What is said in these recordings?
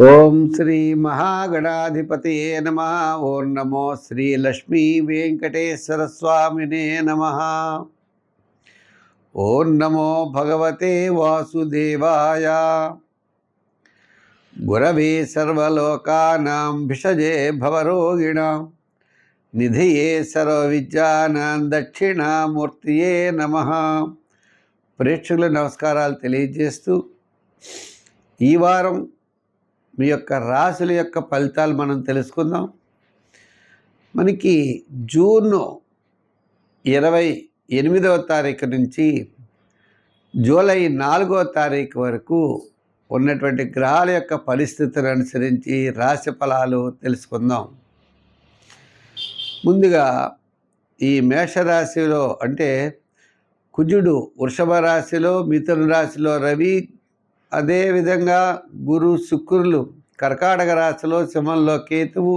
ఓం శ్రీ మహాగణాధిపతయే నమః. ఓం నమో శ్రీ లక్ష్మీ వెంకటేశ్వర స్వామినే నమః. ఓం నమో భగవతే వాసుదేవాయ. గురవే సర్వలోకానాం భిషజే భవరోగిణాం నిధియే సర్వవిద్యానాం దక్షిణామూర్తియే నమః. ప్రేక్షకుల నమస్కారాలు తెలియజేస్తూ ఈ వారం మీ యొక్క రాశుల యొక్క ఫలితాలు మనం తెలుసుకుందాం. మనకి జూన్ 28వ తారీఖు నుంచి జూలై 4వ తారీఖు వరకు ఉన్నటువంటి గ్రహాల యొక్క పరిస్థితులను అనుసరించి రాశి ఫలాలు తెలుసుకుందాం. ముందుగా ఈ మేషరాశిలో అంటే కుజుడు వృషభ రాశిలో, మిథున రాశిలో రవి, అదేవిధంగా గురు శుక్రులు కర్కాటక రాశిలో, సింహంలో కేతువు.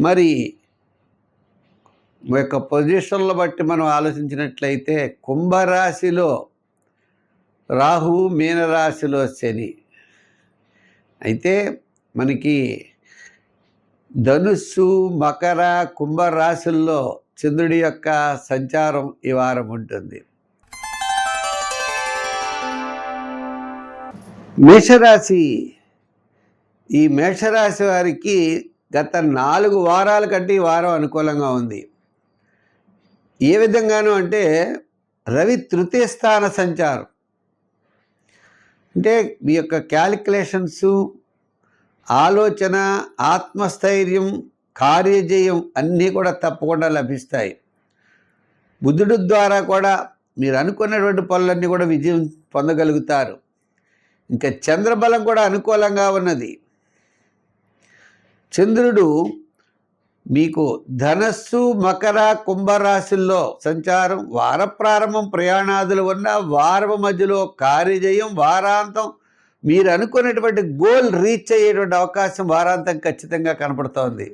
మరి యొక్క పొజిషన్ల బట్టి మనం ఆలోచించినట్లయితే కుంభరాశిలో రాహువు, మీనరాశిలో శని. అయితే మనకి ధనుస్సు, మకర, కుంభరాశుల్లో చంద్రుడి యొక్క సంచారం ఈ వారం ఉంటుంది. మేషరాశి, ఈ మేషరాశి వారికి గత 4 వారాల కంటే ఈ వారం అనుకూలంగా ఉంది. ఏ విధంగాను అంటే రవి తృతీయ స్థాన సంచారం అంటే మీ యొక్క క్యాలిక్యులేషన్స్, ఆలోచన, ఆత్మస్థైర్యం, కార్యజయం అన్నీ కూడా తప్పకుండా లభిస్తాయి. బుధుడు ద్వారా కూడా మీరు అనుకున్నటువంటి పనులన్నీ కూడా విజయం పొందగలుగుతారు. ఇంకా చంద్రబలం కూడా అనుకూలంగా ఉన్నది. చంద్రుడు మీకు ధనస్సు, మకర, కుంభరాశుల్లో సంచారం, వార ప్రారంభం ప్రయాణాదులు ఉన్న, వారం మధ్యలో కార్యజయం, వారాంతం మీరు అనుకున్నటువంటి గోల్ రీచ్ అయ్యేటువంటి అవకాశం వారాంతం ఖచ్చితంగా కనపడుతోంది.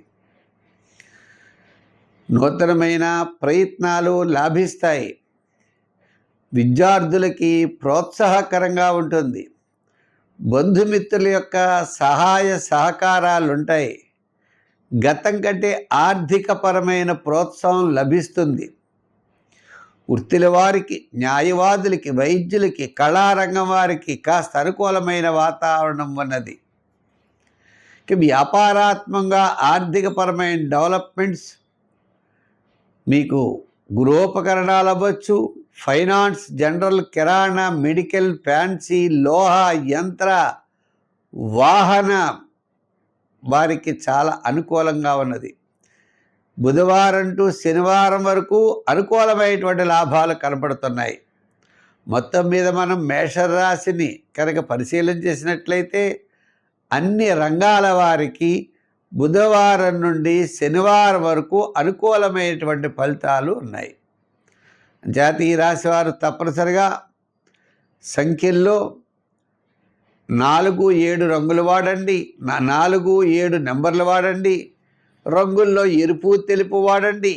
నూతనమైన ప్రయత్నాలు లాభిస్తాయి. విద్యార్థులకి ప్రోత్సాహకరంగా ఉంటుంది. బంధుమిత్రుల యొక్క సహాయ సహకారాలు ఉంటాయి. గతం కంటే ఆర్థికపరమైన ప్రోత్సాహం లభిస్తుంది. వృత్తుల వారికి, న్యాయవాదులకి, వైద్యులకి, కళారంగం వారికి కాస్త అనుకూలమైన వాతావరణం ఉన్నది. వ్యాపారాత్మకంగా ఆర్థికపరమైన డెవలప్మెంట్స్, మీకు గృహోపకరణాలు అవ్వచ్చు, ఫైనాన్స్, జనరల్, కిరాణా, మెడికల్, ఫ్యాన్సీ, లోహ, యంత్ర, వాహన వారికి చాలా అనుకూలంగా ఉన్నది. బుధవారం టు శనివారం వరకు అనుకూలమైనటువంటి లాభాలు కనపడుతున్నాయి. మొత్తం మీద మనం మేషరాశిని కనుక పరిశీలన చేసినట్లయితే అన్ని రంగాల వారికి బుధవారం నుండి శనివారం వరకు అనుకూలమైనటువంటి ఫలితాలు ఉన్నాయి. జాతీయ రాశి వారు తప్పనిసరిగా సంఖ్యల్లో 4, 7 రంగులు వాడండి. 4, 7 నెంబర్లు వాడండి. రంగుల్లో ఎరుపు, తెలుపు వాడండి.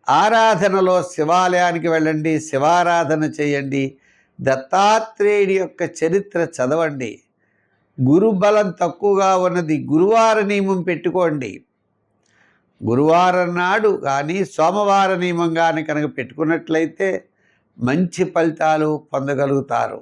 ఆరాధనలో శివాలయానికి వెళ్ళండి, శివారాధన చేయండి. దత్తాత్రేయుడి యొక్క చరిత్ర చదవండి. గురుబలం తక్కువగా ఉన్నది, గురువార నియమం పెట్టుకోండి. గురువారం నాడు కానీ సోమవార నియమం కానీ కనుక పెట్టుకున్నట్లయితే మంచి ఫలితాలు పొందగలుగుతారు.